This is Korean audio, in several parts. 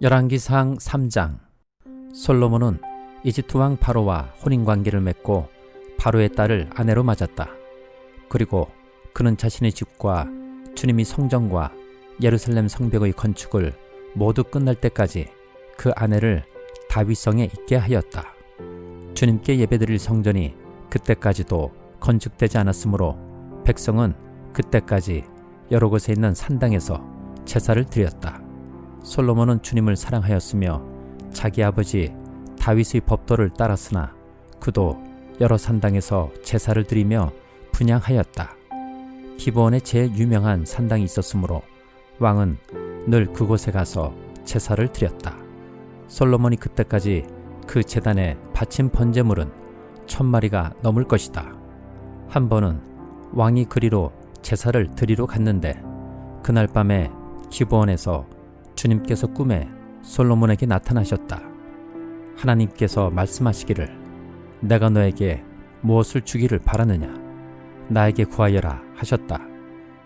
열왕기상 3장. 솔로몬은 이집트 왕 바로와 혼인관계를 맺고 바로의 딸을 아내로 맞았다. 그리고 그는 자신의 집과 주님의 성전과 예루살렘 성벽의 건축을 모두 끝날 때까지 그 아내를 다윗성에 있게 하였다. 주님께 예배드릴 성전이 그때까지도 건축되지 않았으므로 백성은 그때까지 여러 곳에 있는 산당에서 제사를 드렸다. 솔로몬은 주님을 사랑하였으며 자기 아버지 다윗의 법도를 따랐으나 그도 여러 산당에서 제사를 드리며 분향하였다. 기브온에 제일 유명한 산당이 있었으므로 왕은 늘 그곳에 가서 제사를 드렸다. 솔로몬이 그때까지 그 제단에 바친 번제물은 1000마리가 넘을 것이다. 한 번은 왕이 그리로 제사를 드리러 갔는데 그날 밤에 기브온에서 주님께서 꿈에 솔로몬에게 나타나셨다. 하나님께서 말씀하시기를 내가 너에게 무엇을 주기를 바라느냐? 나에게 구하여라 하셨다.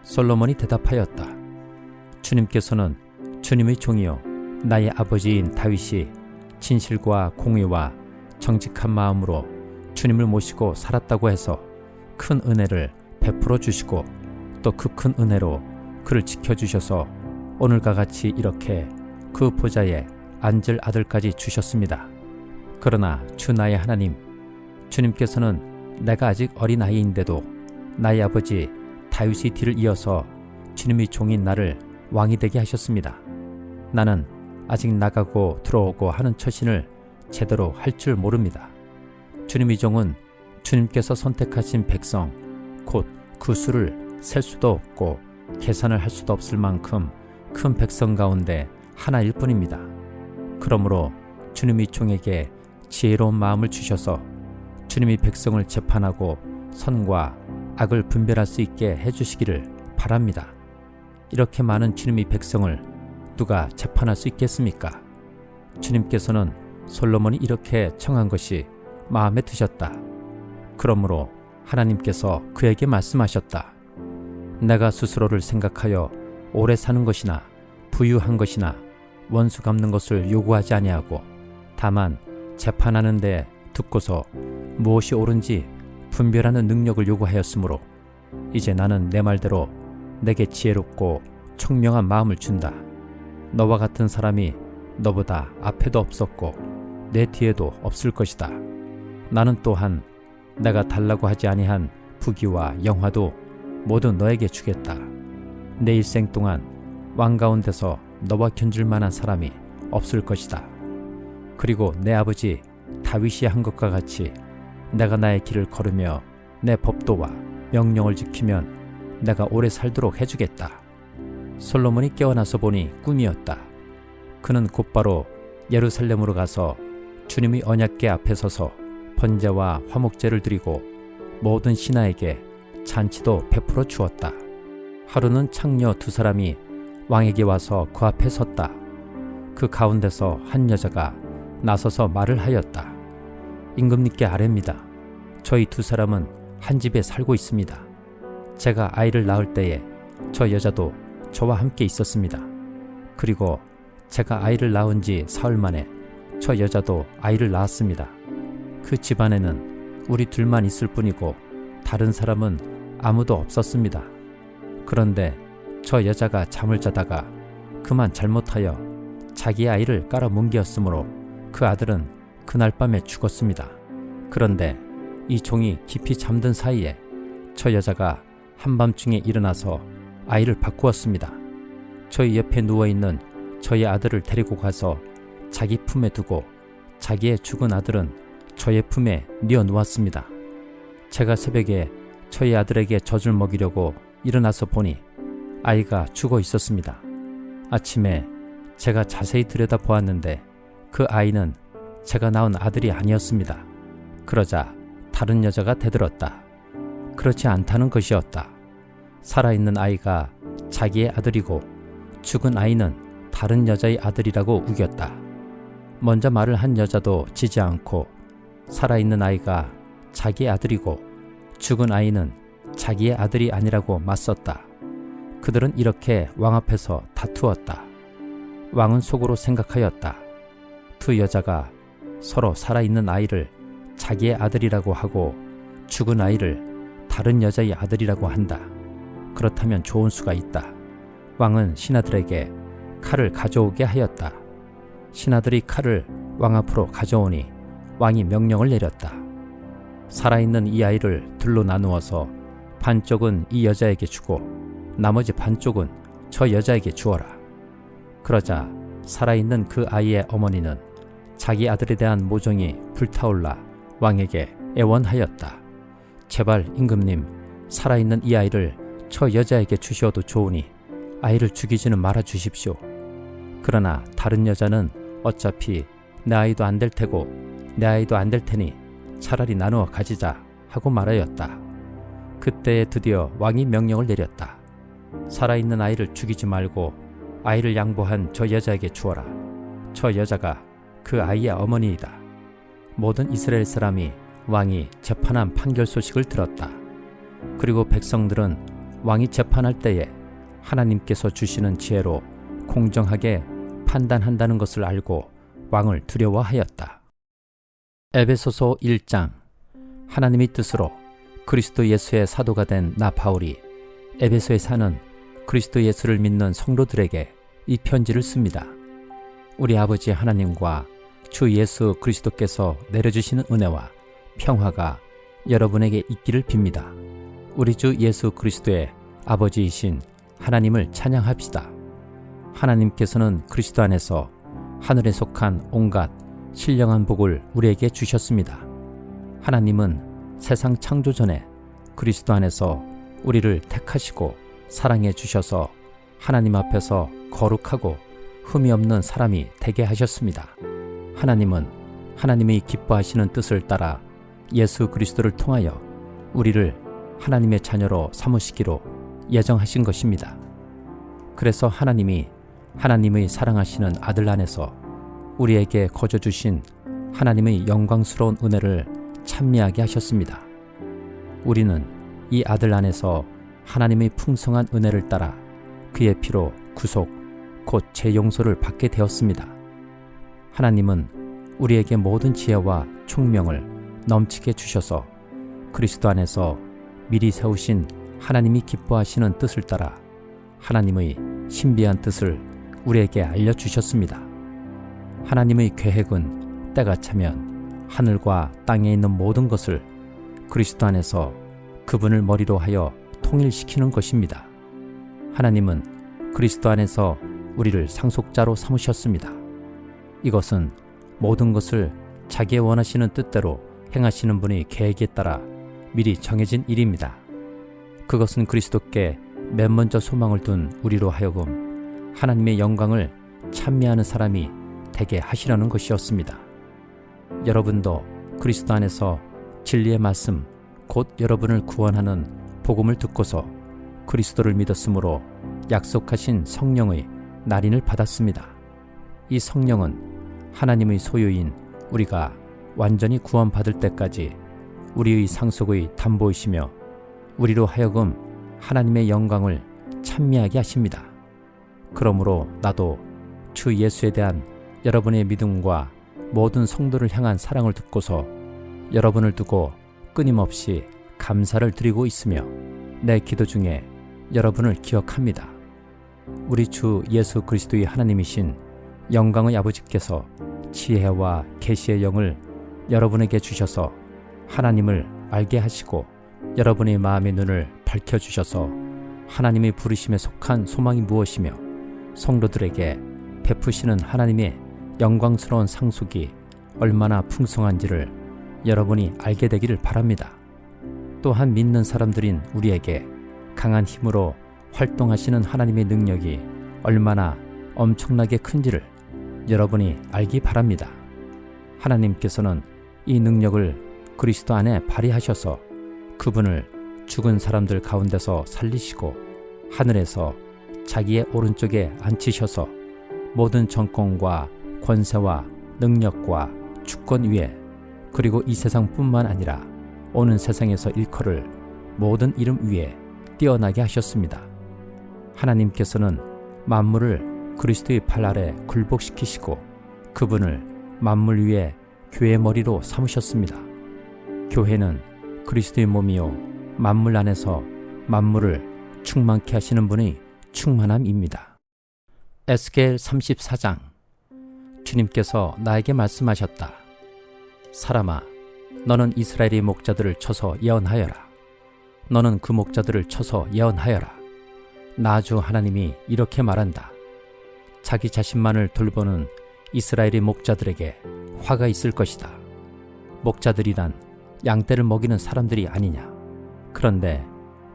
솔로몬이 대답하였다. 주님께서는 주님의 종이요 나의 아버지인 다윗이 진실과 공의와 정직한 마음으로 주님을 모시고 살았다고 해서 큰 은혜를 베풀어 주시고 또 그 큰 은혜로 그를 지켜주셔서 오늘과 같이 이렇게 그 보좌에 앉을 아들까지 주셨습니다. 그러나 주 나의 하나님, 주님께서는 내가 아직 어린아이인데도 나의 아버지 다윗의 뒤를 이어서 주님의 종인 나를 왕이 되게 하셨습니다. 나는 아직 나가고 들어오고 하는 처신을 제대로 할 줄 모릅니다. 주님의 종은 주님께서 선택하신 백성, 곧 그 수를 셀 수도 없고 계산을 할 수도 없을 만큼 큰 백성 가운데 하나일 뿐입니다. 그러므로 주님의 종에게 지혜로운 마음을 주셔서 주님의 백성을 재판하고 선과 악을 분별할 수 있게 해주시기를 바랍니다. 이렇게 많은 주님의 백성을 누가 재판할 수 있겠습니까? 주님께서는 솔로몬이 이렇게 청한 것이 마음에 드셨다. 그러므로 하나님께서 그에게 말씀하셨다. 내가 스스로를 생각하여 오래 사는 것이나 부유한 것이나 원수 갚는 것을 요구하지 아니하고 다만 재판하는 데 듣고서 무엇이 옳은지 분별하는 능력을 요구하였으므로 이제 나는 내 말대로 내게 지혜롭고 총명한 마음을 준다. 너와 같은 사람이 너보다 앞에도 없었고 내 뒤에도 없을 것이다. 나는 또한 내가 달라고 하지 아니한 부귀와 영화도 모두 너에게 주겠다. 내 일생 동안 왕 가운데서 너와 견줄 만한 사람이 없을 것이다. 그리고 내 아버지 다윗이 한 것과 같이 내가 나의 길을 걸으며 내 법도와 명령을 지키면 내가 오래 살도록 해주겠다. 솔로몬이 깨어나서 보니 꿈이었다. 그는 곧바로 예루살렘으로 가서 주님의 언약궤 앞에 서서 번제와 화목제를 드리고 모든 신하에게 잔치도 베풀어 주었다. 하루는 창녀 2사람이 왕에게 와서 그 앞에 섰다. 그 가운데서 한 여자가 나서서 말을 하였다. 임금님께 아뢰입니다. 저희 2사람은 한 집에 살고 있습니다. 제가 아이를 낳을 때에 저 여자도 저와 함께 있었습니다. 그리고 제가 아이를 낳은 지 사흘 만에 저 여자도 아이를 낳았습니다. 그 집안에는 우리 둘만 있을 뿐이고 다른 사람은 아무도 없었습니다. 그런데 저 여자가 잠을 자다가 그만 잘못하여 자기 아이를 깔아뭉개었으므로 그 아들은 그날 밤에 죽었습니다. 그런데 이 종이 깊이 잠든 사이에 저 여자가 한밤중에 일어나서 아이를 바꾸었습니다. 저희 옆에 누워있는 저희 아들을 데리고 가서 자기 품에 두고 자기의 죽은 아들은 저의 품에 뉘어 누웠습니다. 제가 새벽에 저희 아들에게 젖을 먹이려고 일어나서 보니 아이가 죽어 있었습니다. 아침에 제가 자세히 들여다보았는데 그 아이는 제가 낳은 아들이 아니었습니다. 그러자 다른 여자가 대들었다. 그렇지 않다는 것이었다. 살아있는 아이가 자기의 아들이고 죽은 아이는 다른 여자의 아들이라고 우겼다. 먼저 말을 한 여자도 지지 않고 살아있는 아이가 자기의 아들이고 죽은 아이는 자기의 아들이 아니라고 맞섰다. 그들은 이렇게 왕 앞에서 다투었다. 왕은 속으로 생각하였다. 두 여자가 서로 살아있는 아이를 자기의 아들이라고 하고 죽은 아이를 다른 여자의 아들이라고 한다. 그렇다면 좋은 수가 있다. 왕은 신하들에게 칼을 가져오게 하였다. 신하들이 칼을 왕 앞으로 가져오니 왕이 명령을 내렸다. 살아있는 이 아이를 둘로 나누어서 반쪽은 이 여자에게 주고 나머지 반쪽은 저 여자에게 주어라. 그러자 살아있는 그 아이의 어머니는 자기 아들에 대한 모정이 불타올라 왕에게 애원하였다. 제발 임금님, 살아있는 이 아이를 저 여자에게 주셔도 좋으니 아이를 죽이지는 말아 주십시오. 그러나 다른 여자는 어차피 내 아이도 안 될 테고 내 아이도 안 될 테니 차라리 나누어 가지자 하고 말하였다. 그때에 드디어 왕이 명령을 내렸다. 살아있는 아이를 죽이지 말고 아이를 양보한 저 여자에게 주어라. 저 여자가 그 아이의 어머니이다. 모든 이스라엘 사람이 왕이 재판한 판결 소식을 들었다. 그리고 백성들은 왕이 재판할 때에 하나님께서 주시는 지혜로 공정하게 판단한다는 것을 알고 왕을 두려워하였다. 에베소서 1장. 하나님의 뜻으로 그리스도 예수의 사도가 된 나 바울이 에베소에 사는 그리스도 예수를 믿는 성도들에게 이 편지를 씁니다. 우리 아버지 하나님과 주 예수 그리스도께서 내려주시는 은혜와 평화가 여러분에게 있기를 빕니다. 우리 주 예수 그리스도의 아버지이신 하나님을 찬양합시다. 하나님께서는 그리스도 안에서 하늘에 속한 온갖 신령한 복을 우리에게 주셨습니다. 하나님은 세상 창조 전에 그리스도 안에서 우리를 택하시고 사랑해 주셔서 하나님 앞에서 거룩하고 흠이 없는 사람이 되게 하셨습니다. 하나님은 하나님의 기뻐하시는 뜻을 따라 예수 그리스도를 통하여 우리를 하나님의 자녀로 삼으시기로 예정하신 것입니다. 그래서 하나님이 하나님의 사랑하시는 아들 안에서 우리에게 거저 주신 하나님의 영광스러운 은혜를 찬미하게 하셨습니다. 우리는 이 아들 안에서 하나님의 풍성한 은혜를 따라 그의 피로 구속, 곧 재용서를 받게 되었습니다. 하나님은 우리에게 모든 지혜와 총명을 넘치게 주셔서 그리스도 안에서 미리 세우신 하나님이 기뻐하시는 뜻을 따라 하나님의 신비한 뜻을 우리에게 알려주셨습니다. 하나님의 계획은 때가 차면 하늘과 땅에 있는 모든 것을 그리스도 안에서 그분을 머리로 하여 통일시키는 것입니다. 하나님은 그리스도 안에서 우리를 상속자로 삼으셨습니다. 이것은 모든 것을 자기의 원하시는 뜻대로 행하시는 분의 계획에 따라 미리 정해진 일입니다. 그것은 그리스도께 맨 먼저 소망을 둔 우리로 하여금 하나님의 영광을 찬미하는 사람이 되게 하시려는 것이었습니다. 여러분도 그리스도 안에서 진리의 말씀, 곧 여러분을 구원하는 복음을 듣고서 그리스도를 믿었으므로 약속하신 성령의 날인을 받았습니다. 이 성령은 하나님의 소유인 우리가 완전히 구원받을 때까지 우리의 상속의 담보이시며 우리로 하여금 하나님의 영광을 찬미하게 하십니다. 그러므로 나도 주 예수에 대한 여러분의 믿음과 모든 성도를 향한 사랑을 듣고서 여러분을 두고 끊임없이 감사를 드리고 있으며 내 기도 중에 여러분을 기억합니다. 우리 주 예수 그리스도의 하나님이신 영광의 아버지께서 지혜와 계시의 영을 여러분에게 주셔서 하나님을 알게 하시고 여러분의 마음의 눈을 밝혀주셔서 하나님의 부르심에 속한 소망이 무엇이며 성도들에게 베푸시는 하나님의 영광스러운 상속이 얼마나 풍성한지를 여러분이 알게 되기를 바랍니다. 또한 믿는 사람들인 우리에게 강한 힘으로 활동하시는 하나님의 능력이 얼마나 엄청나게 큰지를 여러분이 알기 바랍니다. 하나님께서는 이 능력을 그리스도 안에 발휘하셔서 그분을 죽은 사람들 가운데서 살리시고 하늘에서 자기의 오른쪽에 앉히셔서 모든 정권과 권세와 능력과 주권 위에 그리고 이 세상뿐만 아니라 오는 세상에서 일컬을 모든 이름 위에 뛰어나게 하셨습니다. 하나님께서는 만물을 그리스도의 팔 아래 굴복시키시고 그분을 만물 위에 교회의 머리로 삼으셨습니다. 교회는 그리스도의 몸이요 만물 안에서 만물을 충만케 하시는 분의 충만함입니다. 에스겔 34장. 주님께서 나에게 말씀하셨다. 사람아, 너는 이스라엘의 목자들을 쳐서 예언하여라. 너는 그 목자들을 쳐서 예언하여라. 나 주 하나님이 이렇게 말한다. 자기 자신만을 돌보는 이스라엘의 목자들에게 화가 있을 것이다. 목자들이란 양떼를 먹이는 사람들이 아니냐. 그런데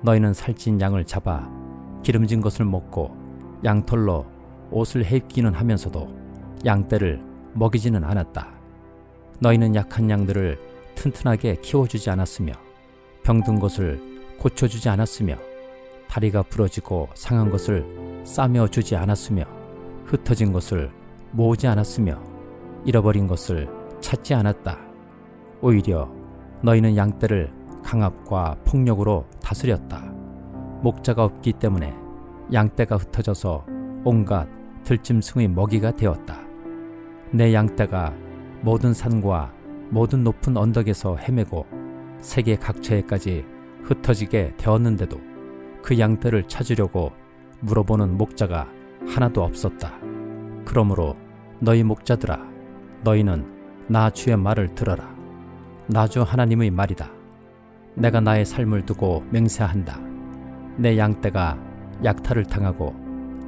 너희는 살찐 양을 잡아 기름진 것을 먹고 양털로 옷을 해입기는 하면서도 양떼를 먹이지는 않았다. 너희는 약한 양들을 튼튼하게 키워주지 않았으며 병든 것을 고쳐주지 않았으며 다리가 부러지고 상한 것을 싸매어주지 않았으며 흩어진 것을 모으지 않았으며 잃어버린 것을 찾지 않았다. 오히려 너희는 양떼를 강압과 폭력으로 다스렸다. 목자가 없기 때문에 양떼가 흩어져서 온갖 들짐승의 먹이가 되었다. 내 양떼가 모든 산과 모든 높은 언덕에서 헤매고 세계 각처에까지 흩어지게 되었는데도 그 양떼를 찾으려고 물어보는 목자가 하나도 없었다. 그러므로 너희 목자들아, 너희는 나 주의 말을 들어라. 나 주 하나님의 말이다. 내가 나의 삶을 두고 맹세한다. 내 양떼가 약탈을 당하고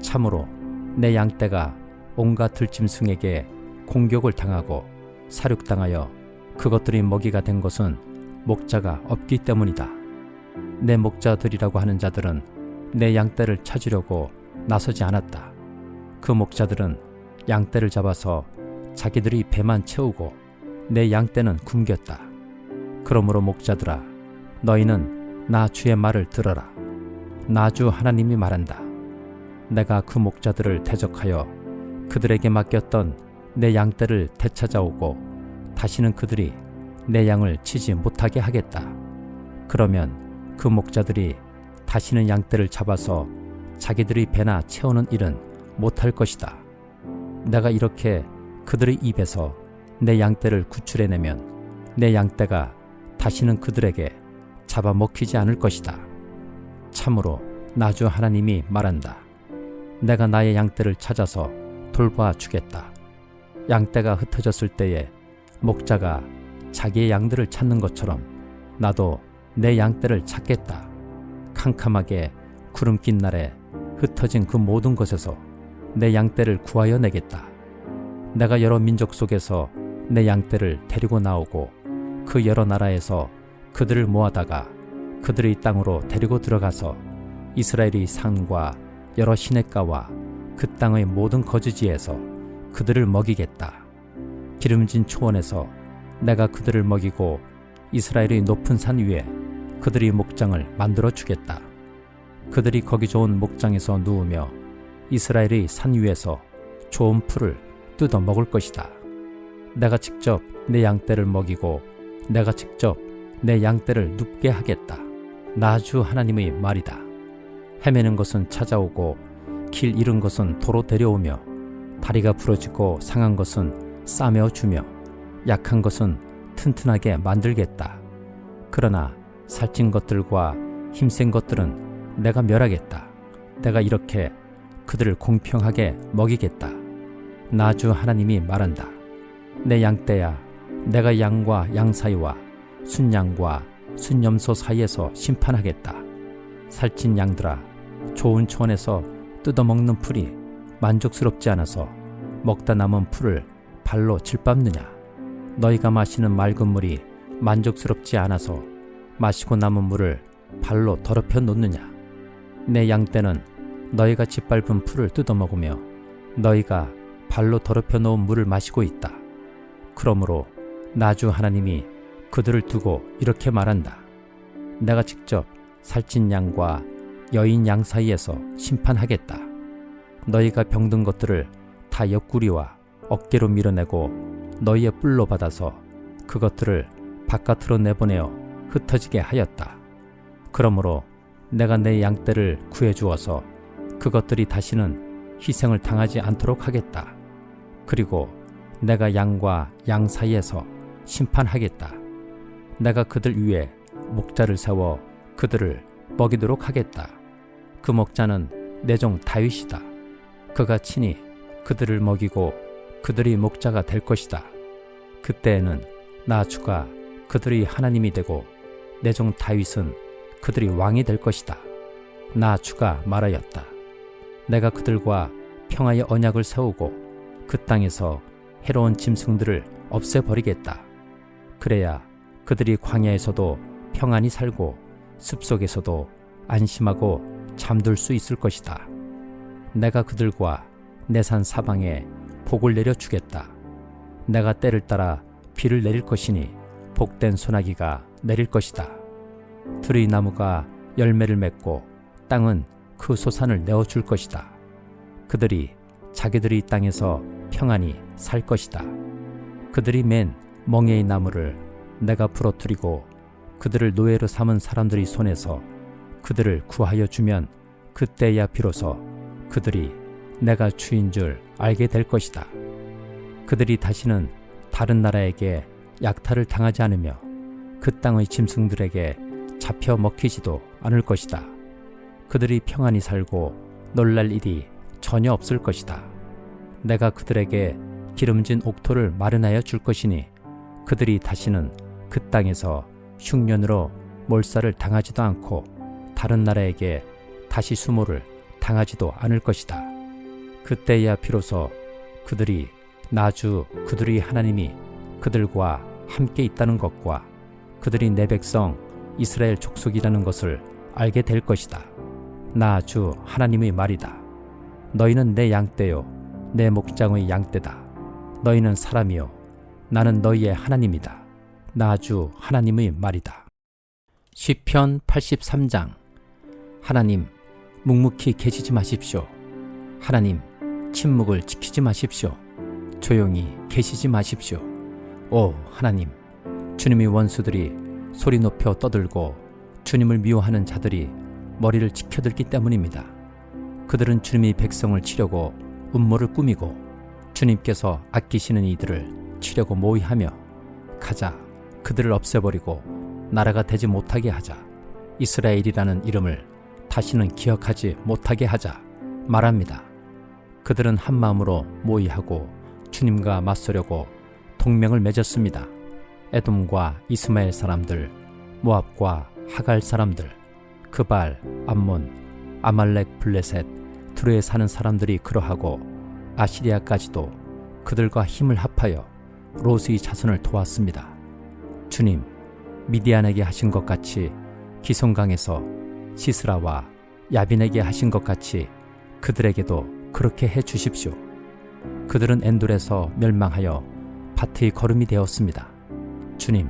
참으로 내 양떼가 온갖 들짐승에게 공격을 당하고 사륙당하여 그것들이 먹이가 된 것은 목자가 없기 때문이다. 내 목자들이라고 하는 자들은 내 양떼를 찾으려고 나서지 않았다. 그 목자들은 양떼를 잡아서 자기들이 배만 채우고 내 양떼는 굶겼다. 그러므로 목자들아, 너희는 나 주의 말을 들어라. 나 주 하나님이 말한다. 내가 그 목자들을 대적하여 그들에게 맡겼던 내 양떼를 되찾아오고 다시는 그들이 내 양을 치지 못하게 하겠다. 그러면 그 목자들이 다시는 양떼를 잡아서 자기들의 배나 채우는 일은 못할 것이다. 내가 이렇게 그들의 입에서 내 양떼를 구출해내면 내 양떼가 다시는 그들에게 잡아먹히지 않을 것이다. 참으로 나 주 하나님이 말한다. 내가 나의 양떼를 찾아서 돌봐 주겠다. 양떼가 흩어졌을 때에 목자가 자기의 양들을 찾는 것처럼 나도 내 양떼를 찾겠다. 캄캄하게 구름 낀 날에 흩어진 그 모든 것에서 내 양떼를 구하여 내겠다. 내가 여러 민족 속에서 내 양떼를 데리고 나오고 그 여러 나라에서 그들을 모아다가 그들의 땅으로 데리고 들어가서 이스라엘의 산과 여러 시냇가와 그 땅의 모든 거주지에서 그들을 먹이겠다. 기름진 초원에서 내가 그들을 먹이고 이스라엘의 높은 산 위에 그들의 목장을 만들어 주겠다. 그들이 거기 좋은 목장에서 누우며 이스라엘의 산 위에서 좋은 풀을 뜯어 먹을 것이다. 내가 직접 내 양떼를 먹이고 내가 직접 내 양떼를 눕게 하겠다. 나 주 하나님의 말이다. 헤매는 것은 찾아오고 길 잃은 것은 도로 데려오며 다리가 부러지고 상한 것은 싸매어 주며 약한 것은 튼튼하게 만들겠다. 그러나 살찐 것들과 힘센 것들은 내가 멸하겠다. 내가 이렇게 그들을 공평하게 먹이겠다. 나 주 하나님이 말한다. 내 양떼야, 내가 양과 양 사이와 순양과 순염소 사이에서 심판하겠다. 살찐 양들아, 좋은 초원에서 뜯어먹는 풀이 만족스럽지 않아서 먹다 남은 풀을 발로 질밟느냐? 너희가 마시는 맑은 물이 만족스럽지 않아서 마시고 남은 물을 발로 더럽혀 놓느냐? 내 양떼는 너희가 짓밟은 풀을 뜯어먹으며 너희가 발로 더럽혀 놓은 물을 마시고 있다. 그러므로 나 주 하나님이 그들을 두고 이렇게 말한다. 내가 직접 살찐 양과 여인 양 사이에서 심판하겠다. 너희가 병든 것들을 다 옆구리와 어깨로 밀어내고 너희의 뿔로 받아서 그것들을 바깥으로 내보내어 흩어지게 하였다. 그러므로 내가 내 양떼를 구해주어서 그것들이 다시는 희생을 당하지 않도록 하겠다. 그리고 내가 양과 양 사이에서 심판하겠다. 내가 그들 위에 목자를 세워 그들을 먹이도록 하겠다. 그 목자는 내 종 다윗이다. 그가 친히 그들을 먹이고 그들이 목자가 될 것이다. 그때에는 나 주가 그들의 하나님이 되고 내 종 다윗은 그들이 왕이 될 것이다. 나 주가 말하였다. 내가 그들과 평화의 언약을 세우고 그 땅에서 해로운 짐승들을 없애버리겠다. 그래야 그들이 광야에서도 평안히 살고 숲속에서도 안심하고 잠들 수 있을 것이다. 내가 그들과 내 산 사방에 복을 내려주겠다. 내가 때를 따라 비를 내릴 것이니 복된 소나기가 내릴 것이다. 들의 나무가 열매를 맺고 땅은 그 소산을 내어줄 것이다. 그들이 자기들의 땅에서 평안히 살 것이다. 그들이 맨 멍에의 나무를 내가 부러뜨리고 그들을 노예로 삼은 사람들의 손에서 그들을 구하여 주면 그때야 비로소 그들이 내가 주인 줄 알게 될 것이다. 그들이 다시는 다른 나라에게 약탈을 당하지 않으며 그 땅의 짐승들에게 잡혀 먹히지도 않을 것이다. 그들이 평안히 살고 놀랄 일이 전혀 없을 것이다. 내가 그들에게 기름진 옥토를 마련하여 줄 것이니 그들이 다시는 그 땅에서 흉년으로 몰살을 당하지도 않고 다른 나라에게 다시 수모를 당하지도 않을 것이다. 그때야 비로소 그들이 나주 그들의 하나님이 그들과 함께 있다는 것과 그들이 내 백성 이스라엘 족속이라는 것을 알게 될 것이다. 나 주 하나님의 말이다. 너희는 내 양떼요 내 목장의 양떼다. 너희는 사람이요 나는 너희의 하나님이다. 나 주 하나님의 말이다. 시편 83장. 하나님, 묵묵히 계시지 마십시오. 하나님, 침묵을 지키지 마십시오. 조용히 계시지 마십시오. 오 하나님, 주님의 원수들이 소리 높여 떠들고 주님을 미워하는 자들이 머리를 치켜들기 때문입니다. 그들은 주님의 백성을 치려고 음모를 꾸미고 주님께서 아끼시는 이들을 치려고 모의하며 가자, 그들을 없애버리고 나라가 되지 못하게 하자. 이스라엘이라는 이름을 다시는 기억하지 못하게 하자 말합니다. 그들은 한마음으로 모의하고 주님과 맞서려고 동맹을 맺었습니다. 에돔과 이스마엘 사람들, 모압과 하갈 사람들, 그발, 암몬, 아말렉, 블레셋, 두루에 사는 사람들이 그러하고 아시리아까지도 그들과 힘을 합하여 롯의 자손을 도왔습니다. 주님, 미디안에게 하신 것 같이 기송강에서 시스라와 야빈에게 하신 것 같이 그들에게도 그렇게 해 주십시오. 그들은 엔돌에서 멸망하여 밭의 거름이 되었습니다. 주님,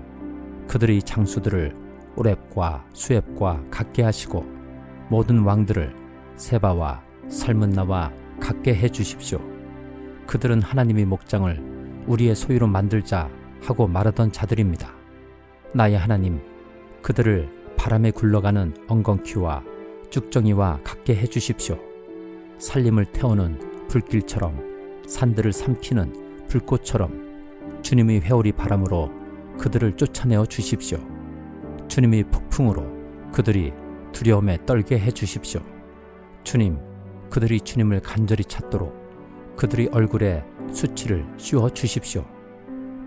그들의 장수들을 오렙과 수렙과 같게 하시고 모든 왕들을 세바와 살문나와 같게 해 주십시오. 그들은 하나님의 목장을 우리의 소유로 만들자 하고 말하던 자들입니다. 나의 하나님, 그들을 바람에 굴러가는 엉겅퀴와 쭉정이와 같게 해 주십시오. 살림을 태우는 불길처럼 산들을 삼키는 불꽃처럼 주님의 회오리 바람으로 그들을 쫓아내어 주십시오. 주님의 폭풍으로 그들이 두려움에 떨게 해 주십시오. 주님, 그들이 주님을 간절히 찾도록 그들의 얼굴에 수치를 씌워 주십시오.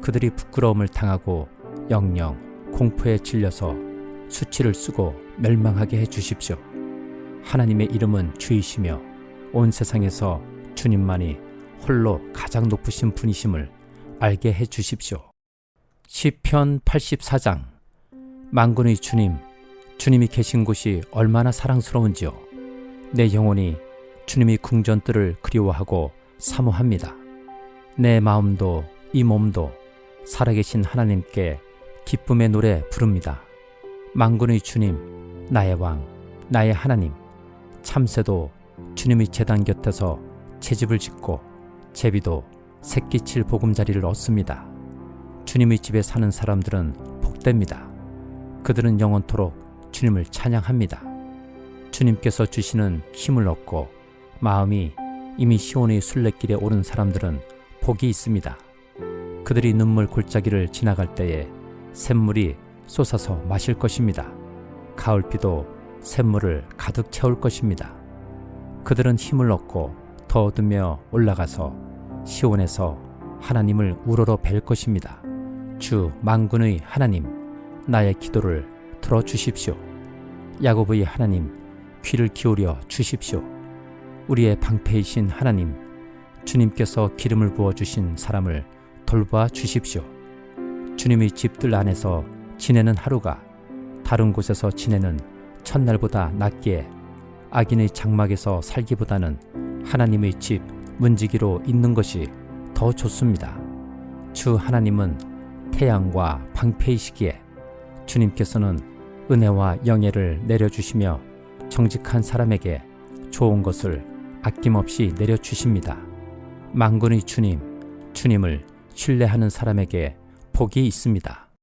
그들이 부끄러움을 당하고 영영 공포에 질려서 수치를 쓰고 멸망하게 해 주십시오. 하나님의 이름은 주이시며 온 세상에서 주님만이 홀로 가장 높으신 분이심을 알게 해 주십시오. 시편 84장. 만군의 주님, 주님이 계신 곳이 얼마나 사랑스러운지요. 내 영혼이 주님의 궁전뜰을 그리워하고 사모합니다. 내 마음도 이 몸도 살아계신 하나님께 기쁨의 노래 부릅니다. 만군의 주님, 나의 왕, 나의 하나님, 참새도 주님의 제단 곁에서 채집을 짓고 제비도 새끼칠 보금자리를 얻습니다. 주님의 집에 사는 사람들은 복됩니다. 그들은 영원토록 주님을 찬양합니다. 주님께서 주시는 힘을 얻고 마음이 이미 시온의 순례길에 오른 사람들은 복이 있습니다. 그들이 눈물 골짜기를 지나갈 때에 샘물이 솟아서 마실 것입니다. 가을비도 샘물을 가득 채울 것입니다. 그들은 힘을 얻고 더 얻으며 올라가서 시온에서 하나님을 우러러 뵐 것입니다. 주 만군의 하나님, 나의 기도를 들어주십시오. 야곱의 하나님, 귀를 기울여 주십시오. 우리의 방패이신 하나님, 주님께서 기름을 부어주신 사람을 돌봐 주십시오. 주님의 집들 안에서 지내는 하루가 다른 곳에서 지내는 첫날보다 낫기에 악인의 장막에서 살기보다는 하나님의 집 문지기로 있는 것이 더 좋습니다. 주 하나님은 태양과 방패이시기에 주님께서는 은혜와 영예를 내려주시며 정직한 사람에게 좋은 것을 아낌없이 내려주십니다. 만군의 주님, 주님을 신뢰하는 사람에게 복이 있습니다.